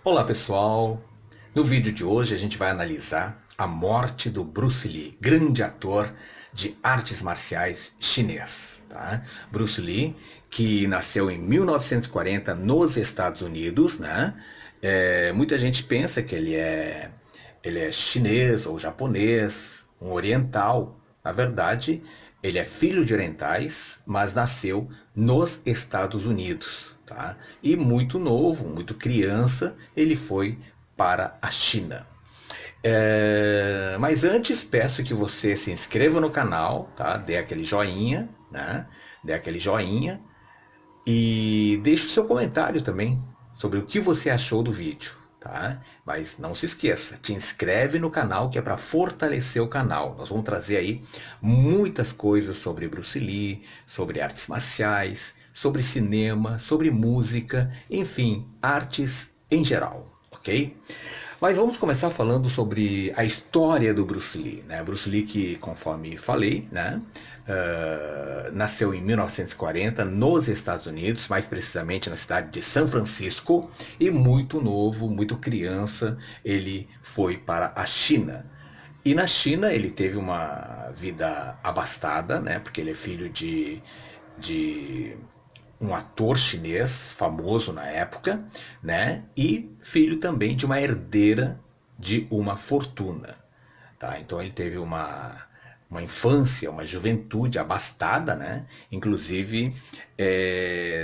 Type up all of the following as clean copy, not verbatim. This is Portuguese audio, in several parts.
Olá pessoal, no vídeo de hoje a gente vai analisar a morte do Bruce Lee, grande ator de artes marciais chinês. Tá? Bruce Lee, que nasceu em 1940 nos Estados Unidos, né? Muita gente pensa que ele é chinês ou japonês, um oriental. Na verdade, ele é filho de orientais, mas nasceu nos Estados Unidos. Tá? E muito novo, muito criança, ele foi para a China. Mas antes peço que você se inscreva no canal, tá? Dê aquele joinha, né? Dê aquele joinha e deixe o seu comentário também sobre o que você achou do vídeo, tá? Mas não se esqueça, te inscreve no canal que é para fortalecer o canal. Nós vamos trazer aí muitas coisas sobre Bruce Lee, sobre artes marciais, sobre cinema, sobre música, enfim, artes em geral, ok? Mas vamos começar falando sobre a história do Bruce Lee. Né? Bruce Lee que, conforme falei, né, nasceu em 1940 nos Estados Unidos, mais precisamente na cidade de São Francisco, e muito novo, muito criança, ele foi para a China. E na China ele teve uma vida abastada, né, porque ele é filho de um ator chinês famoso na época, né? E filho também de uma herdeira de uma fortuna, tá? Então ele teve uma infância, uma juventude abastada, né? Inclusive,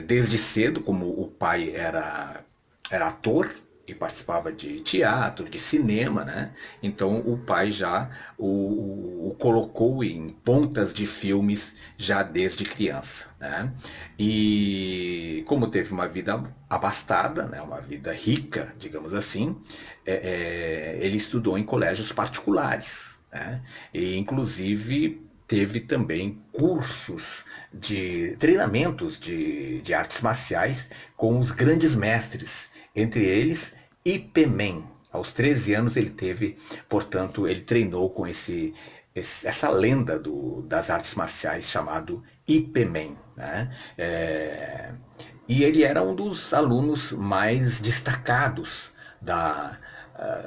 desde cedo, como o pai era ator e participava de teatro, de cinema, né? Então o pai já o colocou em pontas de filmes já desde criança, né? E como teve uma vida abastada, né? Uma vida rica, digamos assim, ele estudou em colégios particulares, né? E inclusive teve também cursos de treinamentos de artes marciais com os grandes mestres, entre eles Ip Man. Aos 13 anos ele teve, portanto, ele treinou com essa lenda das artes marciais chamado Ip Man. Né? E ele era um dos alunos mais destacados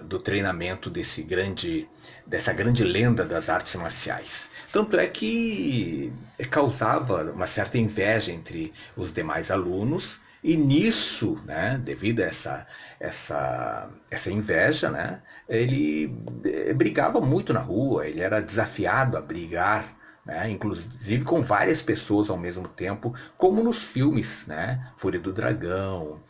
do treinamento dessa grande lenda das artes marciais. Tanto é que causava uma certa inveja entre os demais alunos, e nisso, né, devido a essa inveja, né, ele brigava muito na rua, ele era desafiado a brigar, né, inclusive com várias pessoas ao mesmo tempo, como nos filmes, né, Fúria do Dragão,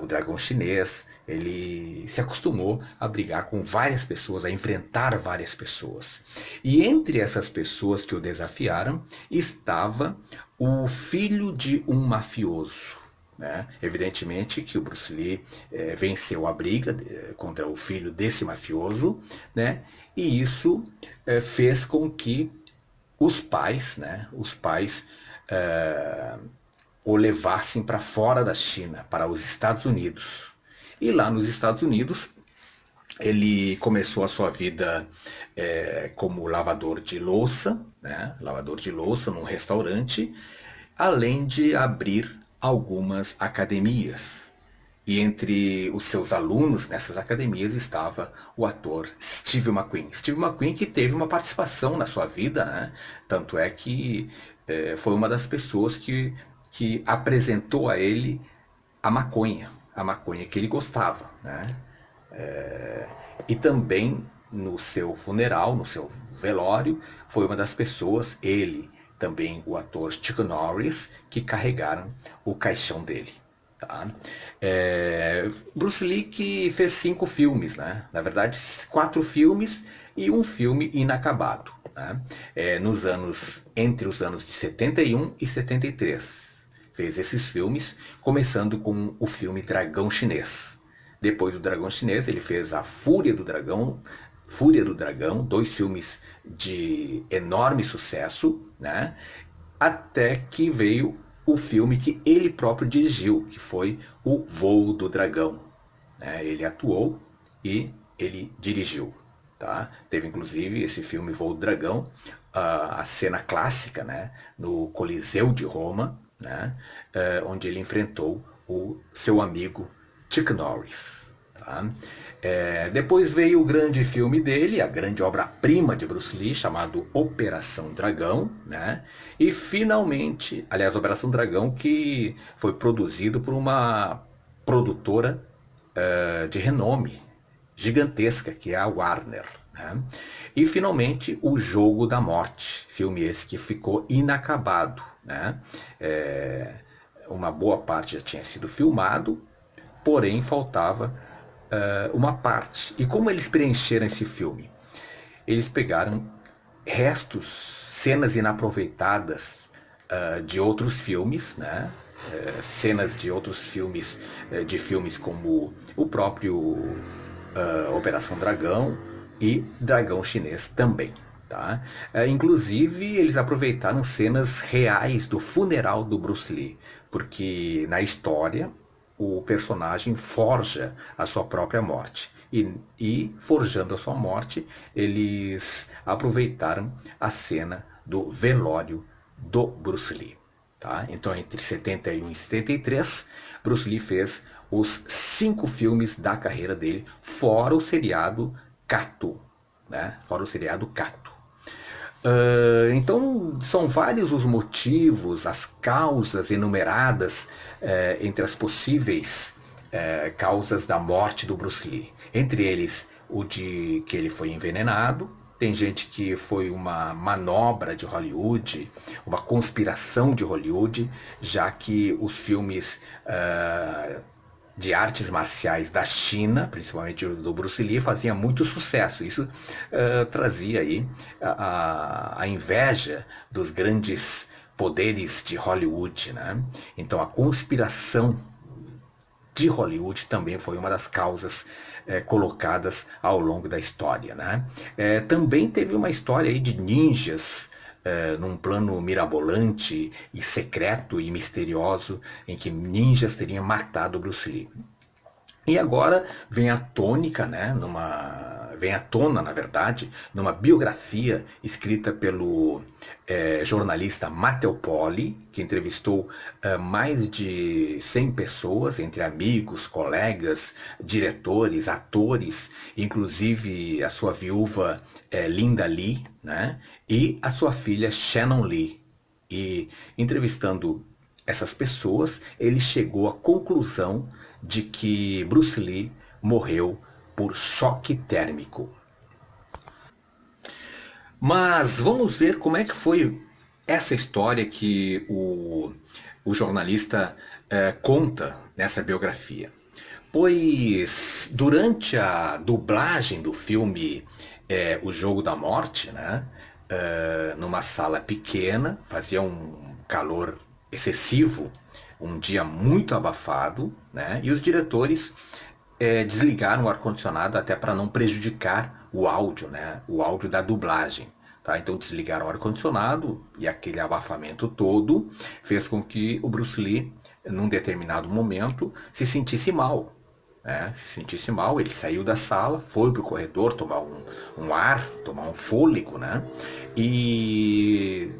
o Dragão Chinês. Ele se acostumou a brigar com várias pessoas, a enfrentar várias pessoas. E entre essas pessoas que o desafiaram estava o filho de um mafioso. Né? Evidentemente que o Bruce Lee venceu a briga contra o filho desse mafioso, né? E isso fez com que os pais o levassem para fora da China, para os Estados Unidos. E lá nos Estados Unidos ele começou a sua vida como lavador de louça, né? Lavador de louça num restaurante, além de abrir algumas academias. E entre os seus alunos nessas academias estava o ator Steve McQueen. Steve McQueen que teve uma participação na sua vida, né? Tanto é que foi uma das pessoas que apresentou a ele a maconha que ele gostava, né? E também no seu funeral, no seu velório, foi uma das pessoas, ele, também o ator Chuck Norris, que carregaram o caixão dele. Tá? Bruce Lee que fez 5 filmes, né? Na verdade 4 filmes e um filme inacabado, né? Entre os anos de 71 e 73 fez esses filmes, começando com o filme Dragão Chinês. Depois do Dragão Chinês, ele fez a Fúria do Dragão, 2 filmes de enorme sucesso, né? Até que veio o filme que ele próprio dirigiu, que foi o Voo do Dragão. Né? Ele atuou e ele dirigiu. Tá? Teve inclusive esse filme Voo do Dragão, a cena clássica, né? No Coliseu de Roma, né? Onde ele enfrentou o seu amigo Chuck Norris. Tá? Depois veio o grande filme dele, a grande obra-prima de Bruce Lee, chamado Operação Dragão, né? E finalmente, aliás, Operação Dragão, que foi produzido por uma produtora de renome gigantesca, que é a Warner, né? E finalmente o Jogo da Morte, filme esse que ficou inacabado, né? Uma boa parte já tinha sido filmado, porém faltava uma parte. E como eles preencheram esse filme? Eles pegaram restos, cenas inaproveitadas de outros filmes, né? Cenas de outros filmes, de filmes como o próprio Operação Dragão e Dragão Chinês também. Tá? Inclusive, eles aproveitaram cenas reais do funeral do Bruce Lee, porque na história o personagem forja a sua própria morte. E forjando a sua morte, eles aproveitaram a cena do velório do Bruce Lee. Tá? Então, entre 71 e 73, Bruce Lee fez os 5 filmes da carreira dele, fora o seriado Kato. Né? Fora o seriado Kato. Então, são vários os motivos, as causas enumeradas entre as possíveis causas da morte do Bruce Lee. Entre eles, o de que ele foi envenenado. Tem gente que foi uma manobra de Hollywood, uma conspiração de Hollywood, já que os filmes de artes marciais da China, principalmente do Bruce Lee, fazia muito sucesso. Isso trazia aí a inveja dos grandes poderes de Hollywood, né? Então a conspiração de Hollywood também foi uma das causas colocadas ao longo da história, né? Também teve uma história aí de ninjas num plano mirabolante e secreto e misterioso em que ninjas teriam matado Bruce Lee. E agora vem a tônica, né, vem à tona, na verdade, numa biografia escrita pelo jornalista Matteo Poli, que entrevistou mais de 100 pessoas, entre amigos, colegas, diretores, atores, inclusive a sua viúva Linda Lee, né, e a sua filha Shannon Lee. E entrevistando essas pessoas, ele chegou à conclusão de que Bruce Lee morreu por choque térmico. Mas vamos ver como é que foi essa história que o jornalista conta nessa biografia. Pois durante a dublagem do filme O Jogo da Morte, né, numa sala pequena, fazia um calor excessivo, um dia muito abafado, né, e os diretores desligaram o ar-condicionado até para não prejudicar o áudio, né, o áudio da dublagem. Tá? Então desligaram o ar-condicionado e aquele abafamento todo fez com que o Bruce Lee, num determinado momento, se sentisse mal. Se sentisse mal, ele saiu da sala, foi para o corredor tomar um ar, tomar um fôlego, né? E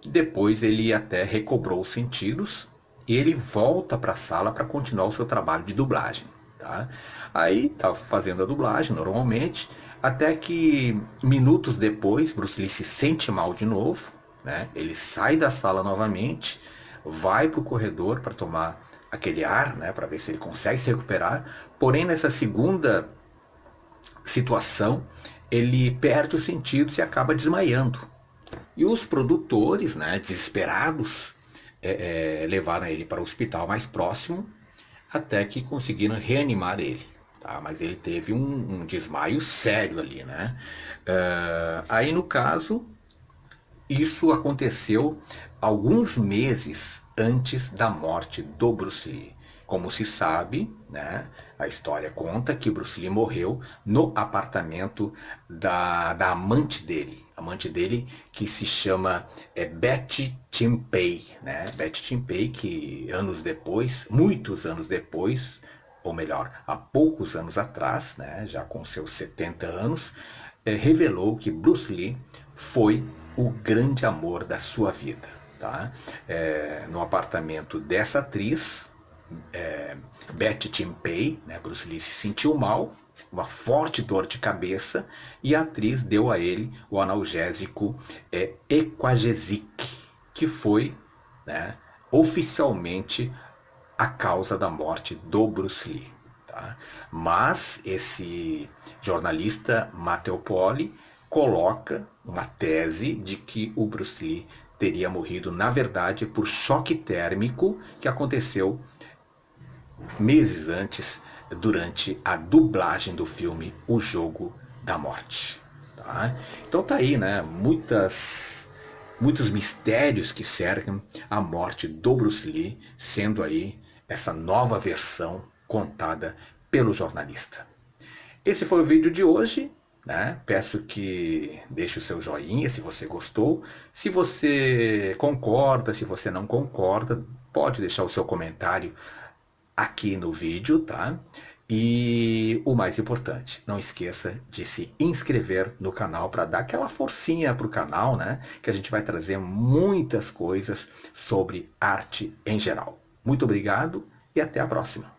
depois ele até recobrou os sentidos e ele volta para a sala para continuar o seu trabalho de dublagem. Tá? Aí estava fazendo a dublagem normalmente, até que minutos depois Bruce Lee se sente mal de novo, né? Ele sai da sala novamente, vai para o corredor para tomar aquele ar, né, para ver se ele consegue se recuperar. Porém, nessa segunda situação, ele perde os sentidos e acaba desmaiando. E os produtores, né, desesperados, levaram ele para o hospital mais próximo, até que conseguiram reanimar ele. Tá? Mas ele teve um desmaio sério ali, né? Aí, no caso, isso aconteceu alguns meses antes da morte do Bruce Lee. Como se sabe, né, a história conta que Bruce Lee morreu no apartamento da amante dele que se chama Betty Timpei, né? Betty Timpei, que anos depois, muitos anos depois, ou melhor, há poucos anos atrás, né, já com seus 70 anos, revelou que Bruce Lee foi o grande amor da sua vida. Tá? No apartamento dessa atriz, Betty Timpei, né? Bruce Lee se sentiu mal, uma forte dor de cabeça, e a atriz deu a ele o analgésico Equagesic, que foi, né, oficialmente a causa da morte do Bruce Lee. Tá? Mas esse jornalista Matteo Poli coloca uma tese de que o Bruce Lee teria morrido, na verdade, por choque térmico que aconteceu meses antes, durante a dublagem do filme O Jogo da Morte. Tá? Então tá aí, né? Muitos mistérios que cercam a morte do Bruce Lee, sendo aí essa nova versão contada pelo jornalista. Esse foi o vídeo de hoje. Né? Peço que deixe o seu joinha se você gostou. Se você concorda, se você não concorda, pode deixar o seu comentário aqui no vídeo, tá? E o mais importante, não esqueça de se inscrever no canal para dar aquela forcinha para o canal, né? Que a gente vai trazer muitas coisas sobre arte em geral. Muito obrigado e até a próxima.